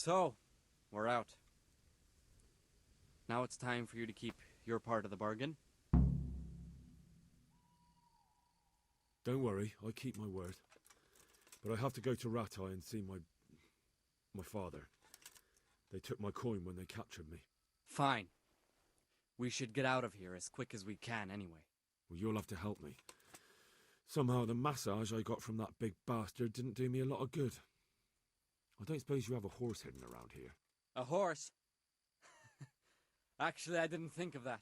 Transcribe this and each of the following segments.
So, we're out. Now it's time for you to keep your part of the bargain. Don't worry, I keep my word. But I have to go to Ratai and see my father. They took my coin when they captured me. Fine. We should get out of here as quick as we can anyway. Well, you'll have to help me. Somehow the massage I got from that big bastard didn't do me a lot of good. I don't suppose you have a horse hidden around here. A horse? Actually, I didn't think of that.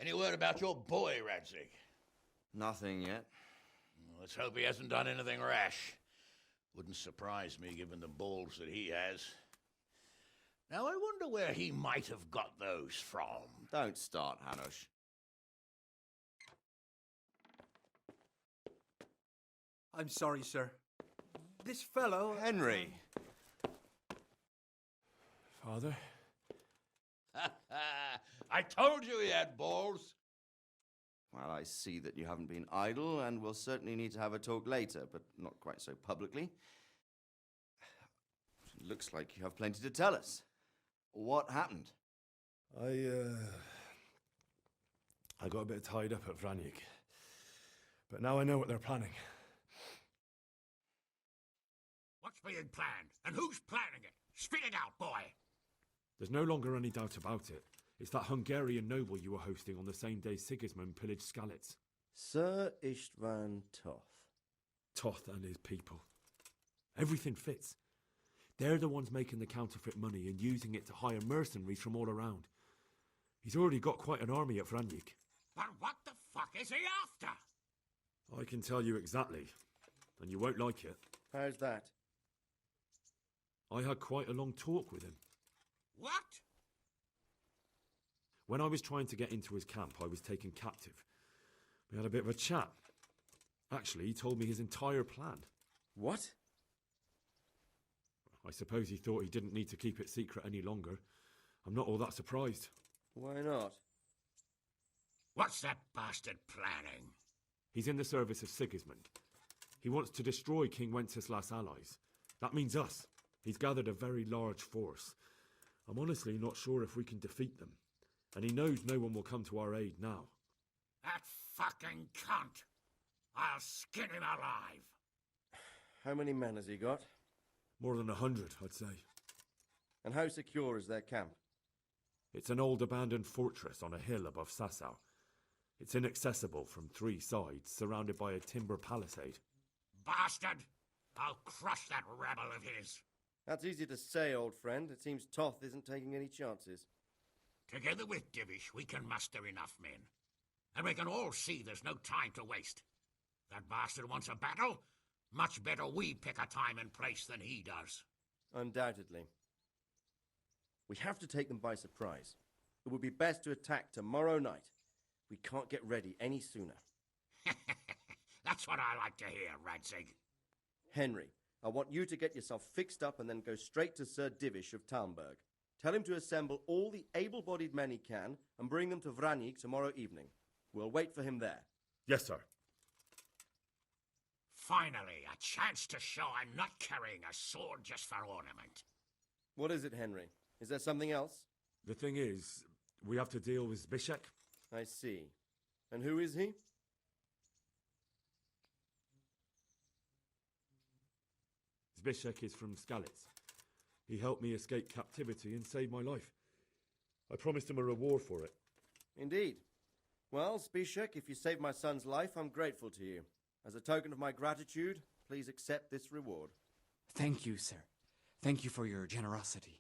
Any word about your boy, Radzig? Nothing yet. Let's hope he hasn't done anything rash. Wouldn't surprise me, given the balls that he has. Now, I wonder where he might have got those from. Don't start, Hanush. I'm sorry, sir. This fellow... Henry! Father? I told you he had balls. Well, I see that you haven't been idle, and we'll certainly need to have a talk later, but not quite so publicly. Looks like you have plenty to tell us. What happened? I got a bit tied up at Vranik. But now I know what they're planning. What's being planned? And who's planning it? Spit it out, boy! There's no longer any doubt about it. It's that Hungarian noble you were hosting on the same day Sigismund pillaged Skalitz. Sir Istvan Toth. Toth and his people. Everything fits. They're the ones making the counterfeit money and using it to hire mercenaries from all around. He's already got quite an army at Vranik. But what the fuck is he after? I can tell you exactly, and you won't like it. How's that? I had quite a long talk with him. What? When I was trying to get into his camp, I was taken captive. We had a bit of a chat. Actually, he told me his entire plan. What? I suppose he thought he didn't need to keep it secret any longer. I'm not all that surprised. Why not? What's that bastard planning? He's in the service of Sigismund. He wants to destroy King Wenceslas' allies. That means us. He's gathered a very large force. I'm honestly not sure if we can defeat them. And he knows no one will come to our aid now. That fucking cunt! I'll skin him alive! How many men has he got? More than 100, I'd say. And how secure is their camp? It's an old abandoned fortress on a hill above Sasau. It's inaccessible from 3 sides, surrounded by a timber palisade. Bastard! I'll crush that rebel of his! That's easy to say, old friend. It seems Toth isn't taking any chances. Together with Divish, we can muster enough men. And we can all see there's no time to waste. That bastard wants a battle? Much better we pick a time and place than he does. Undoubtedly. We have to take them by surprise. It would be best to attack tomorrow night. We can't get ready any sooner. That's what I like to hear, Radzig. Henry, I want you to get yourself fixed up and then go straight to Sir Divish of Talmberg. Tell him to assemble all the able-bodied men he can and bring them to Vranik tomorrow evening. We'll wait for him there. Yes, sir. Finally, a chance to show I'm not carrying a sword just for ornament. What is it, Henry? Is there something else? The thing is, we have to deal with Zbyszek. I see. And who is he? Zbyszek is from Skalitz. He helped me escape captivity and saved my life. I promised him a reward for it. Indeed. Well, Zbyszek, if you saved my son's life, I'm grateful to you. As a token of my gratitude, please accept this reward. Thank you, sir. Thank you for your generosity.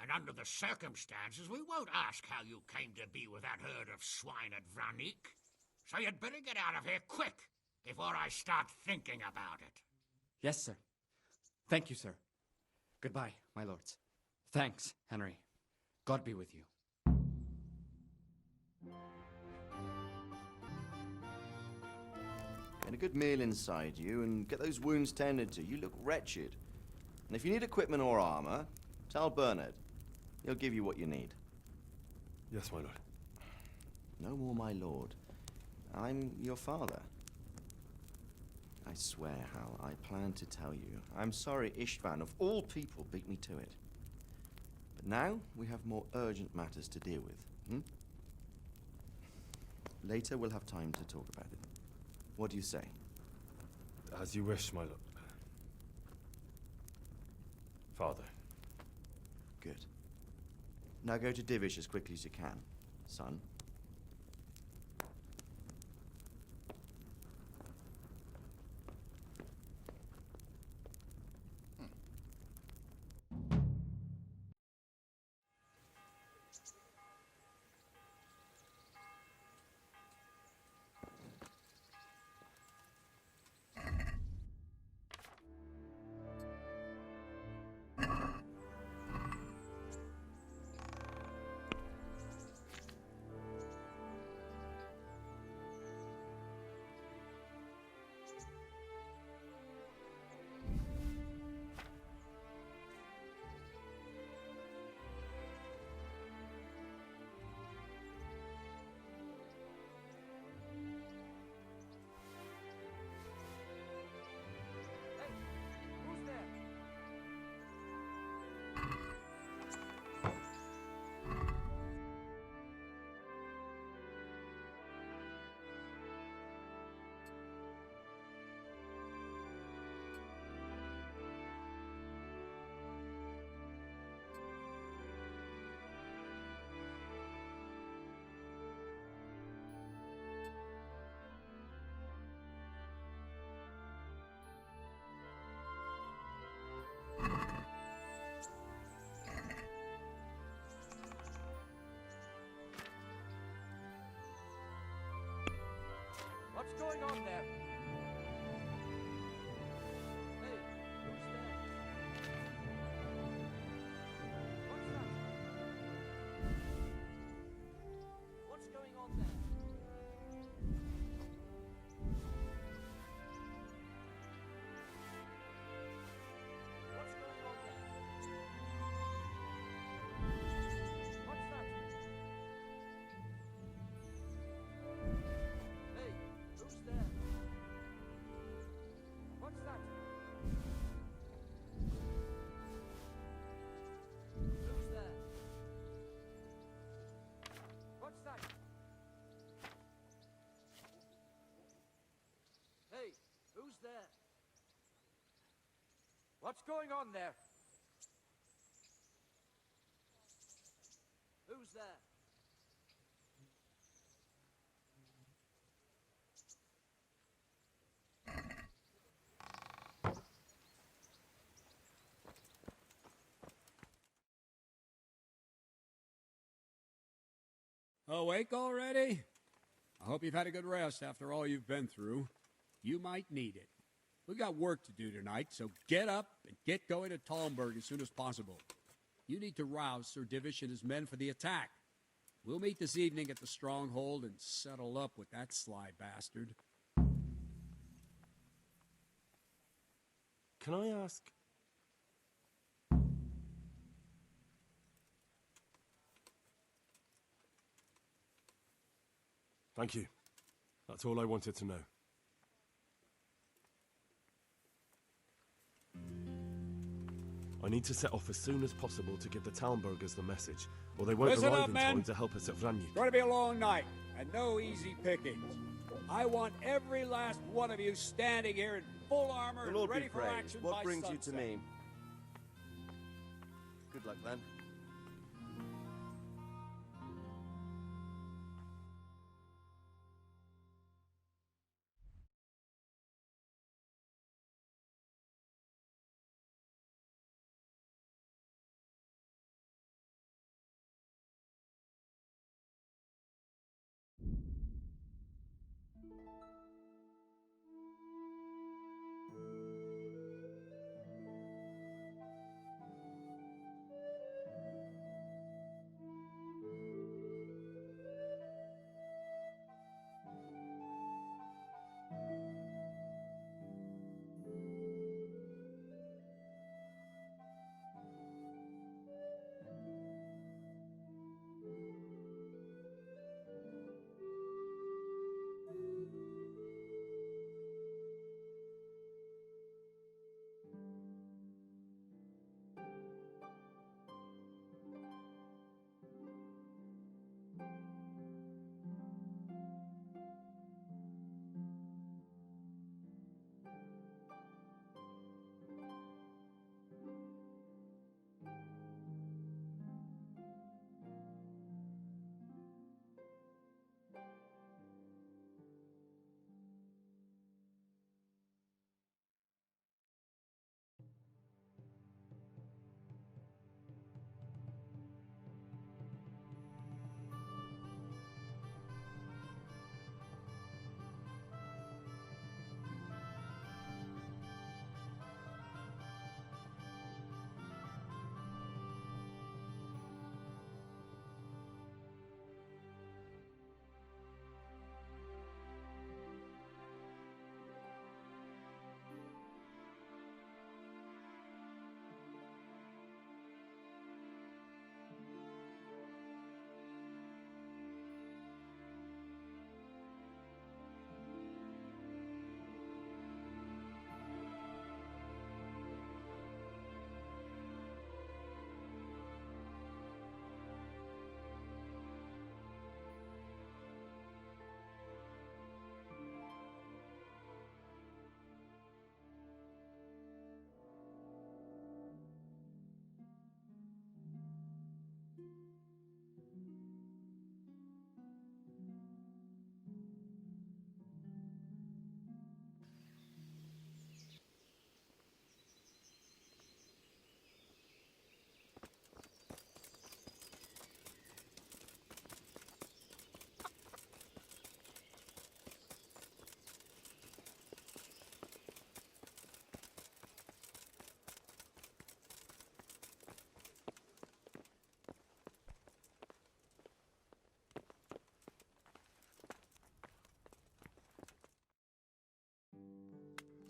And under the circumstances, we won't ask how you came to be with that herd of swine at Vranik. So you'd better get out of here quick, before I start thinking about it. Yes, sir. Thank you, sir. Goodbye, my lords. Thanks, Henry. God be with you. Get a good meal inside you and get those wounds tended to. You look wretched. And if you need equipment or armor, tell Bernard. He'll give you what you need. Yes, my lord. No more, my lord. I'm your father. I swear, Hal, I plan to tell you. I'm sorry Istvan, of all people, beat me to it. But now we have more urgent matters to deal with. Later we'll have time to talk about it. What do you say? As you wish, my lord. Father. Good. Now go to Divish as quickly as you can, son. What's going on there? Hey, who's there? What's that? What's going on there? What's going on there? What's that? Hey, who's there? What's that? Who's there? What's that? Hey, who's there? What's going on there? Who's there? Awake already? I hope you've had a good rest after all you've been through. You might need it. We got work to do tonight, so get up and get going to Talmberg as soon as possible. You need to rouse Sir Divish and his men for the attack. We'll meet this evening at the stronghold and settle up with that sly bastard. Can I ask? Thank you. That's all I wanted to know. I need to set off as soon as possible to give the Talmbergers the message, or they won't Listen arrive up, in men. time to help us at Vranik. It's going to be a long night, and no easy pickings. I want every last one of you standing here in full armor The and Lord ready be for praised. action What by brings sunset. you to me? Good luck, then.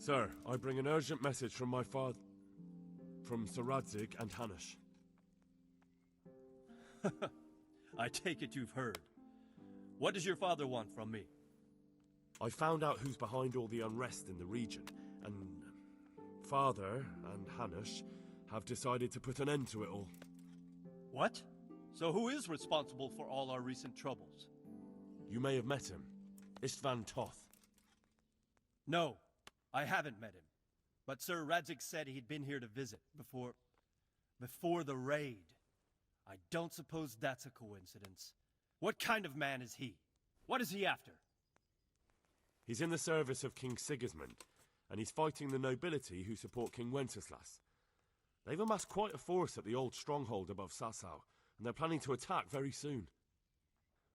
Sir, I bring an urgent message from my father... from Sir Radzig and Hanush. I take it you've heard. What does your father want from me? I found out who's behind all the unrest in the region, and Father and Hanush have decided to put an end to it all. What? So who is responsible for all our recent troubles? You may have met him. Istvan Toth. No, I haven't met him. But Sir Radzig said he'd been here to visit before the raid. I don't suppose that's a coincidence. What kind of man is he? What is he after? He's in the service of King Sigismund, and he's fighting the nobility who support King Wenceslas. They've amassed quite a force at the old stronghold above Sasau, and they're planning to attack very soon.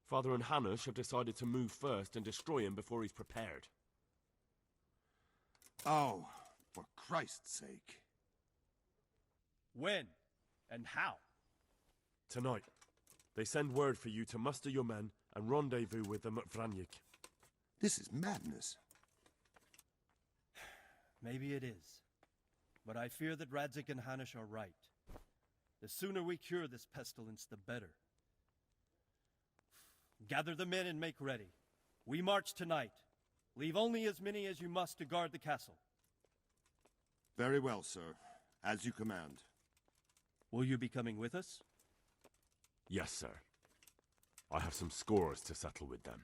Father and Hanush have decided to move first and destroy him before he's prepared. Oh, for Christ's sake. When? And how? Tonight, they send word for you to muster your men and rendezvous with them at Vranik. This is madness. Maybe it is. But I fear that Radzig and Hanush are right. The sooner we cure this pestilence, the better. Gather the men and make ready. We march tonight. Leave only as many as you must to guard the castle. Very well, sir. As you command. Will you be coming with us? Yes, sir. I have some scores to settle with them.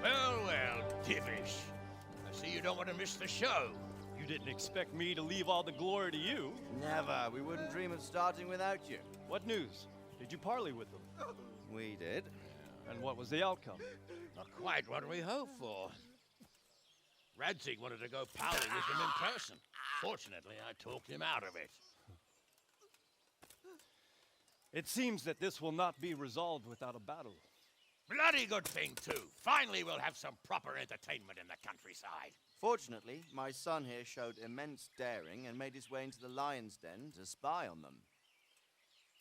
Well, Divish. I see you don't want to miss the show. You didn't expect me to leave all the glory to you. Never. We wouldn't dream of starting without you. What news? Did you parley with them? We did. And what was the outcome? Not quite what we hoped for. Radzig wanted to go parley with him in person. Fortunately, I talked him out of it. It seems that this will not be resolved without a battle. Bloody good thing, too. Finally, we'll have some proper entertainment in the countryside. Fortunately, my son here showed immense daring and made his way into the lion's den to spy on them.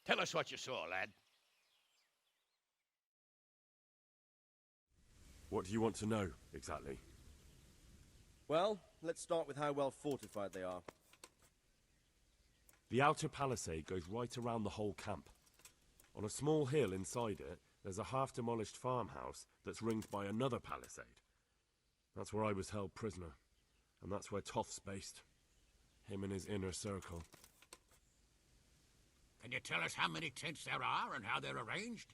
Tell us what you saw, lad. What do you want to know, exactly? Well, let's start with how well fortified they are. The outer palisade goes right around the whole camp. On a small hill inside it, there's a half-demolished farmhouse that's ringed by another palisade. That's where I was held prisoner, and that's where Toth's based. Him and his inner circle. Can you tell us how many tents there are and how they're arranged?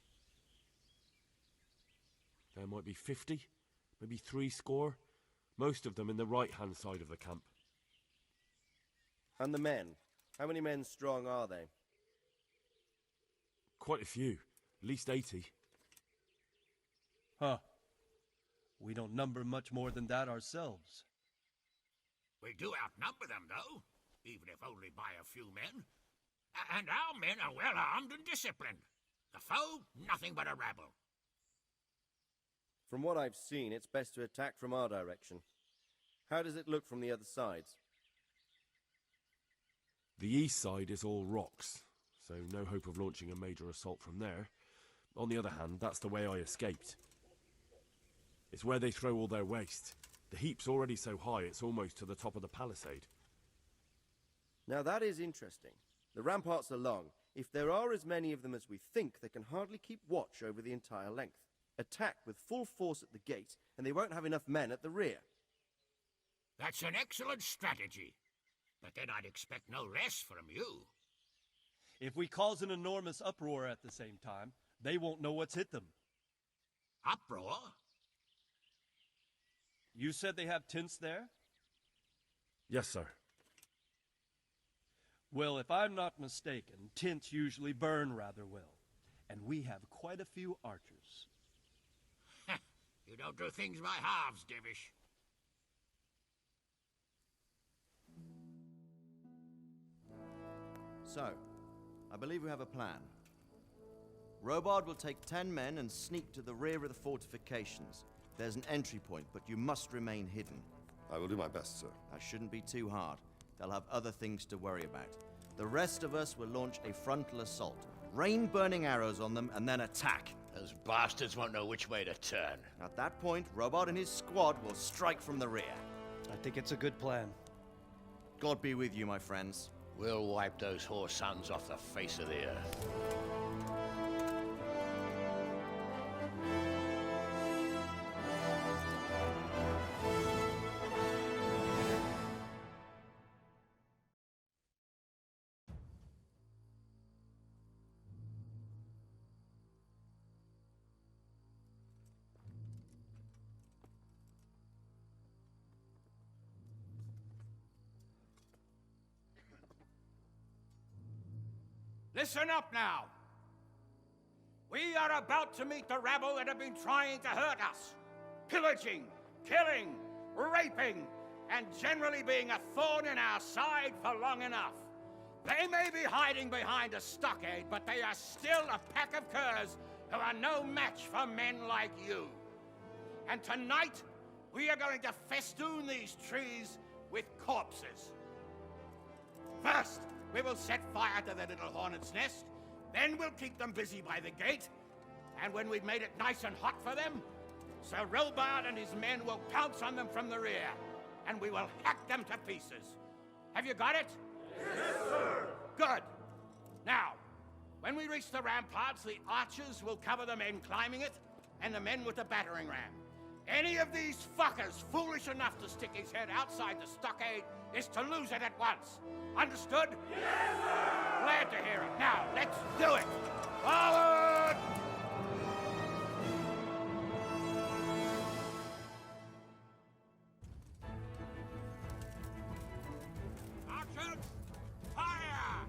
There might be 50, maybe 70, most of them in the right-hand side of the camp. And the men? How many men strong are they? Quite a few, at least 80. Huh. We don't number much more than that ourselves. We do outnumber them, though, even if only by a few men. And our men are well armed and disciplined. The foe, nothing but a rabble. From what I've seen, it's best to attack from our direction. How does it look from the other sides? The east side is all rocks, so no hope of launching a major assault from there. On the other hand, that's the way I escaped. It's where they throw all their waste. The heap's already so high it's almost to the top of the palisade. Now that is interesting. The ramparts are long. If there are as many of them as we think, they can hardly keep watch over the entire length. Attack with full force at the gate, and they won't have enough men at the rear. That's an excellent strategy. But then I'd expect no less from you. If we cause an enormous uproar at the same time, they won't know what's hit them. Uproar? You said they have tents there? Yes, sir. Well, if I'm not mistaken, tents usually burn rather well. And we have quite a few archers. You don't do things by halves, Divish. So, I believe we have a plan. Robard will take 10 men and sneak to the rear of the fortifications. There's an entry point, but you must remain hidden. I will do my best, sir. That shouldn't be too hard. They'll have other things to worry about. The rest of us will launch a frontal assault. Rain burning arrows on them and then attack. Those bastards won't know which way to turn. At that point, Robard and his squad will strike from the rear. I think it's a good plan. God be with you, my friends. We'll wipe those whore sons off the face of the earth. Listen up now. We are about to meet the rabble that have been trying to hurt us. Pillaging, killing, raping, and generally being a thorn in our side for long enough. They may be hiding behind a stockade, but they are still a pack of curs who are no match for men like you. And tonight, we are going to festoon these trees with corpses. First, we will set fire to their little hornet's nest. Then we'll keep them busy by the gate. And when we've made it nice and hot for them, Sir Robard and his men will pounce on them from the rear. And we will hack them to pieces. Have you got it? Yes, sir! Good. Now, when we reach the ramparts, the archers will cover the men climbing it, and the men with the battering ram. Any of these fuckers foolish enough to stick his head outside the stockade is to lose it at once. Understood? Yes, sir! Glad to hear it. Now, let's do it! Forward! Archers, fire!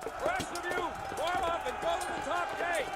Rest of you, form up and go to the top gate!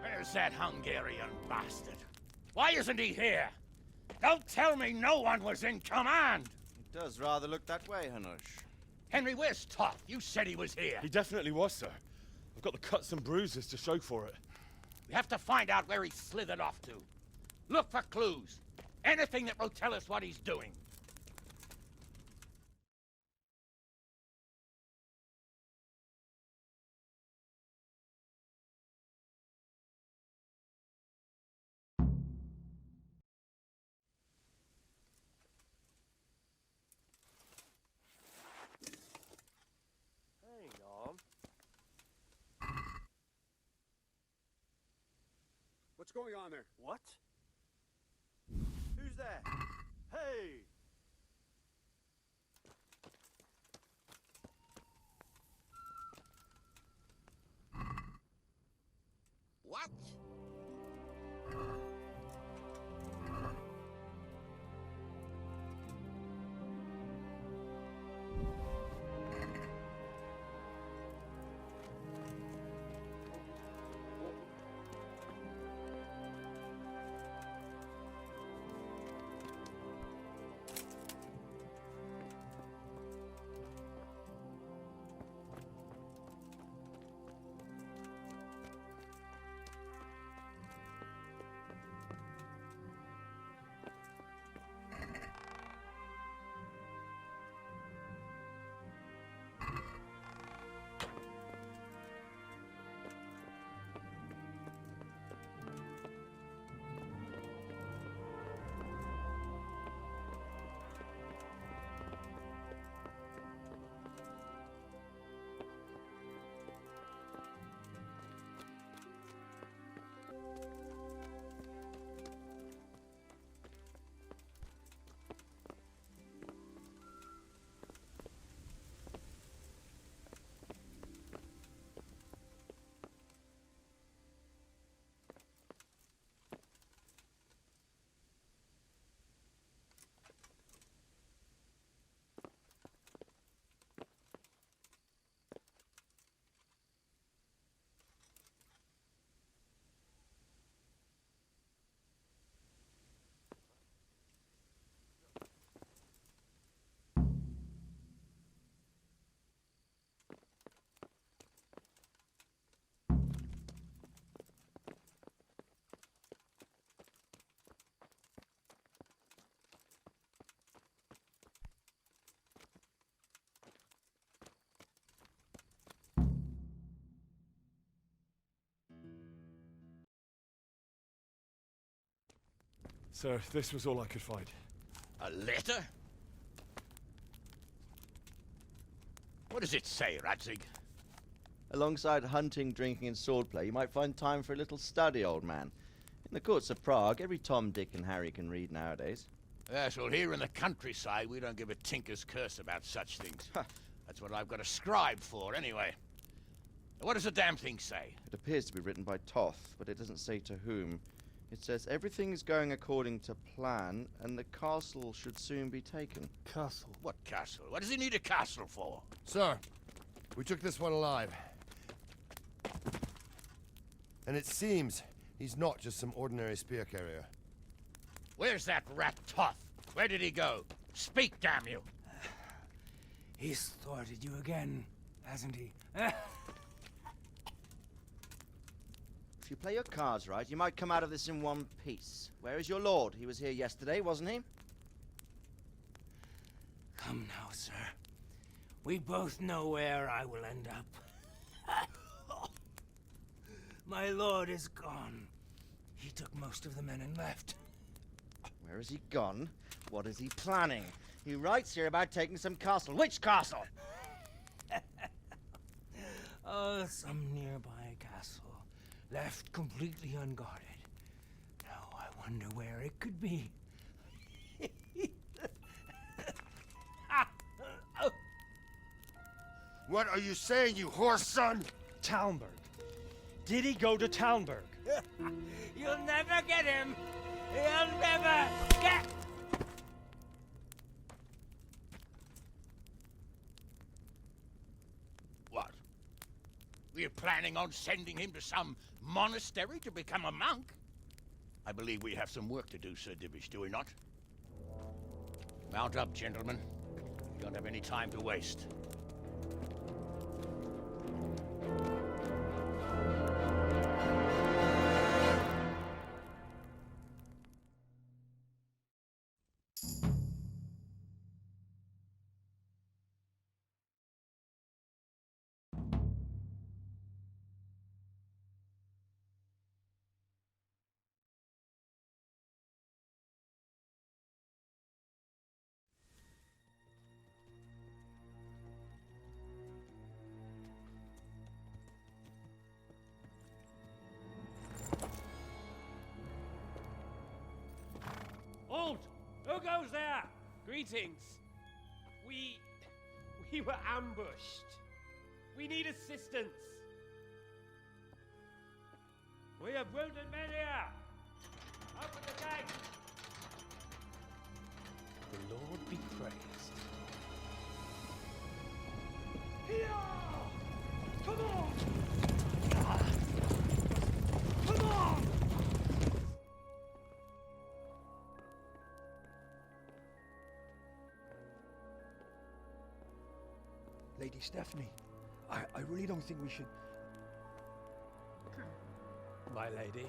Where's that Hungarian bastard? Why isn't he here? Don't tell me no one was in command! It does rather look that way, Hanush. Henry, where's Toth? You said he was here. He definitely was, sir. I've got the cuts and bruises to show for it. We have to find out where he slithered off to. Look for clues. Anything that will tell us what he's doing. Hang on. What's going on there? What? Who's there? Hey! What? Sir, this was all I could find. A letter? What does it say, Radzig? Alongside hunting, drinking, and swordplay, you might find time for a little study, old man. In the courts of Prague, every Tom, Dick, and Harry can read nowadays. Yes, well, here in the countryside, we don't give a tinker's curse about such things. That's what I've got a scribe for, anyway. What does the damn thing say? It appears to be written by Toth, but it doesn't say to whom. It says everything is going according to plan, and the castle should soon be taken. Castle? What castle? What does he need a castle for? Sir, we took this one alive. And it seems he's not just some ordinary spear carrier. Where's that rat Toth? Where did he go? Speak, damn you! He's thwarted you again, hasn't he? If you play your cards right, you might come out of this in one piece. Where is your lord? He was here yesterday, wasn't he? Come now, sir. We both know where I will end up. My lord is gone. He took most of the men and left. Where has he gone? What is he planning? He writes here about taking some castle. Which castle? Oh, some nearby castle. Left completely unguarded. Now I wonder where it could be. What are you saying, you horse son? Talmberg. Did he go to Talmberg? You'll never get him! You'll never get... What? We're planning on sending him to some monastery to become a monk? I believe we have some work to do, Sir Divish, do we not? Mount up, gentlemen. We don't have any time to waste. Halt! Who goes there? Greetings. We were ambushed. We need assistance. We have wounded men here. Open the gate. The Lord be praised. Here! Come on! Come on! Lady Stephanie, I really don't think we should... My lady.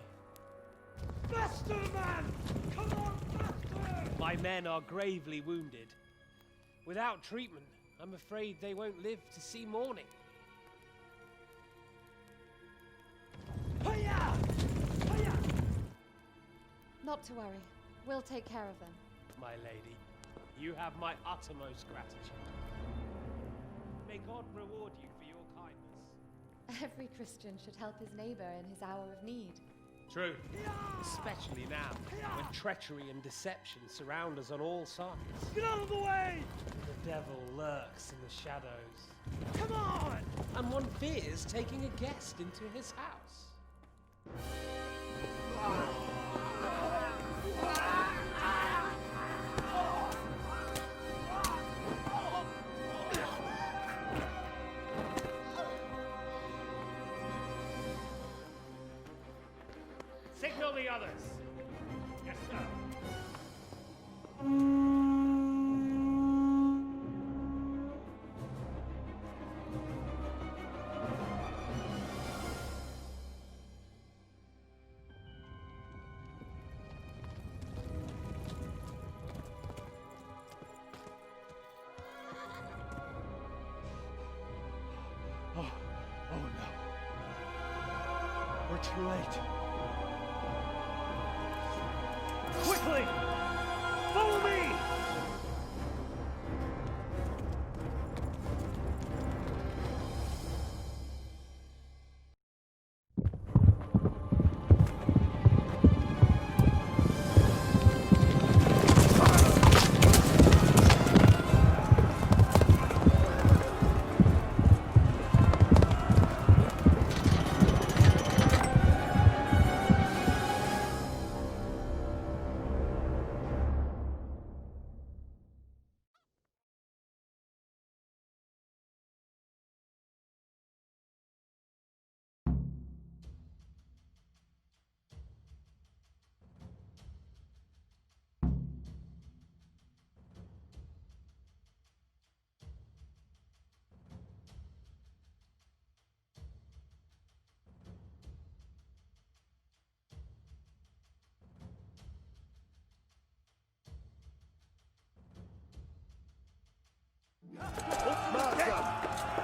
Faster, man! Come on, faster! My men are gravely wounded. Without treatment, I'm afraid they won't live to see morning. Hiya! Hiya! Not to worry. We'll take care of them. My lady, you have my uttermost gratitude. May God reward you for your kindness. Every Christian should help his neighbor in his hour of need. True. Especially now, when treachery and deception surround us on all sides. Get out of the way! The devil lurks in the shadows. Come on! And one fears taking a guest into his house. Signal the others. Yes, sir. Oh no. We're too late. Quickly! Follow me!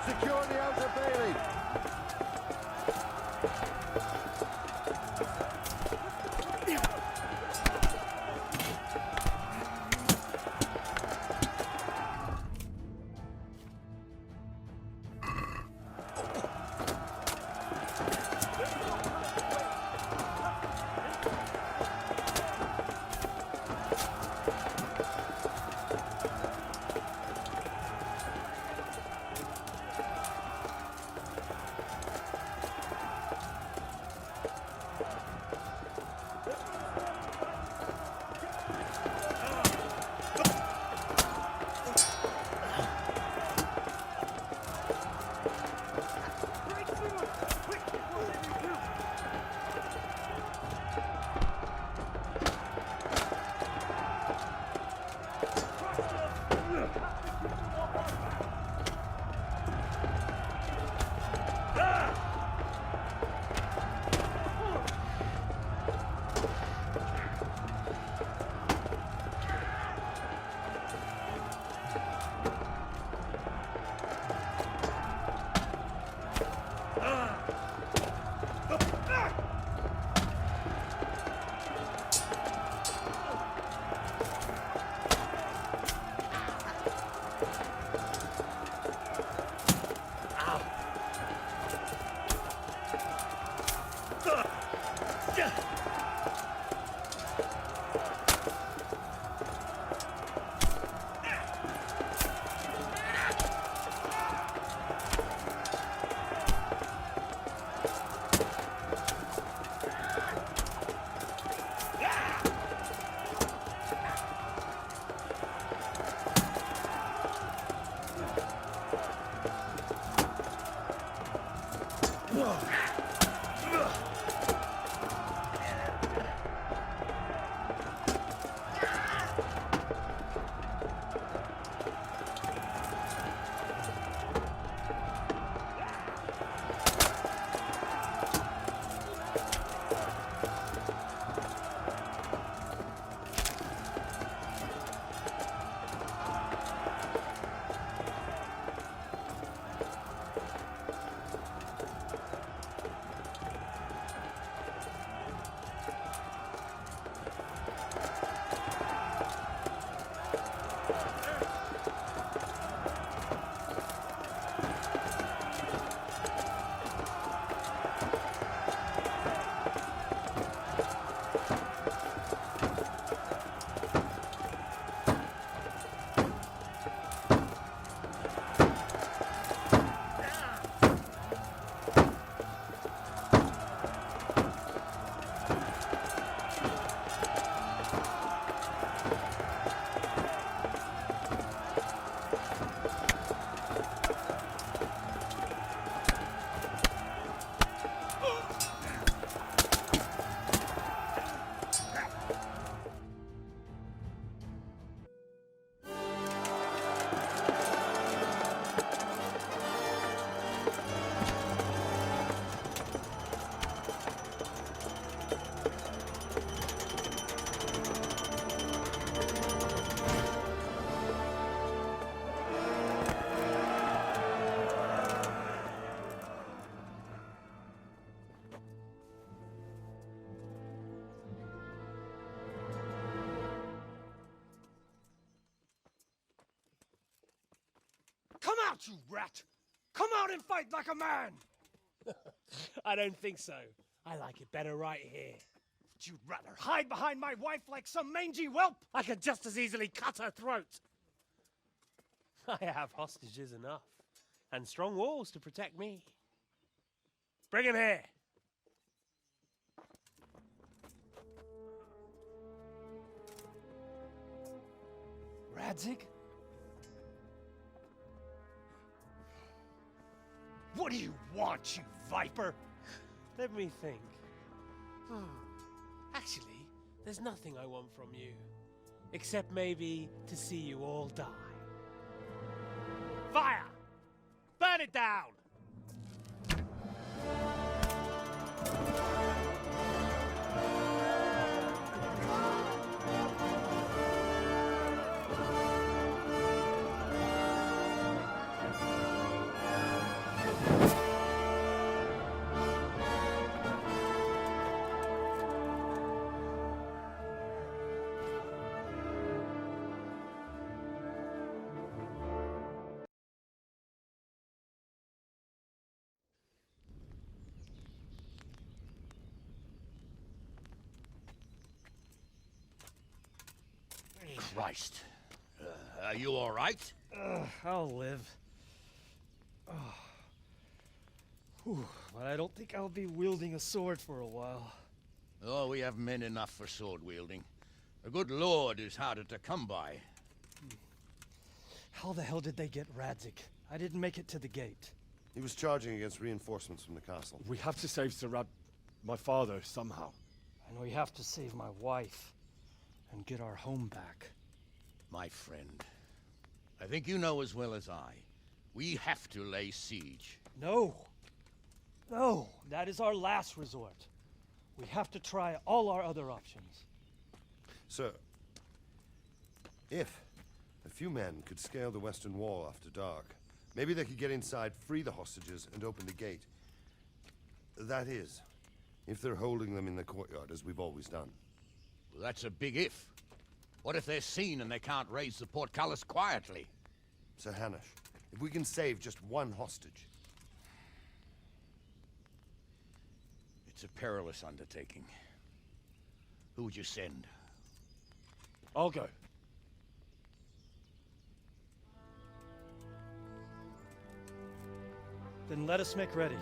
Secure the outer bailey! Come out, you rat! Come out and fight like a man! I don't think so. I like it better right here. Would you rather hide behind my wife like some mangy whelp? I could just as easily cut her throat. I have hostages enough, and strong walls to protect me. Bring him here. Radzik? What do you want, you viper? Let me think. Actually, there's nothing I want from you. Except maybe to see you all die. Fire! Burn it down! Christ. Are you all right? I'll live. Whew, but I don't think I'll be wielding a sword for a while. Oh, we have men enough for sword wielding. The good Lord is harder to come by. How the hell did they get Radzik? I didn't make it to the gate. He was charging against reinforcements from the castle. We have to save my father, somehow. And we have to save my wife. And get our home back. My friend, I think you know as well as I. We have to lay siege. No. No, that is our last resort. We have to try all our other options. Sir, if a few men could scale the western wall after dark, maybe they could get inside, free the hostages, and open the gate. That is, if they're holding them in the courtyard, as we've always done. Well, that's a big if. What if they're seen and they can't raise the portcullis quietly? Sir Hanush, if we can save just one hostage... It's a perilous undertaking. Who would you send? I'll go. Then let us make ready.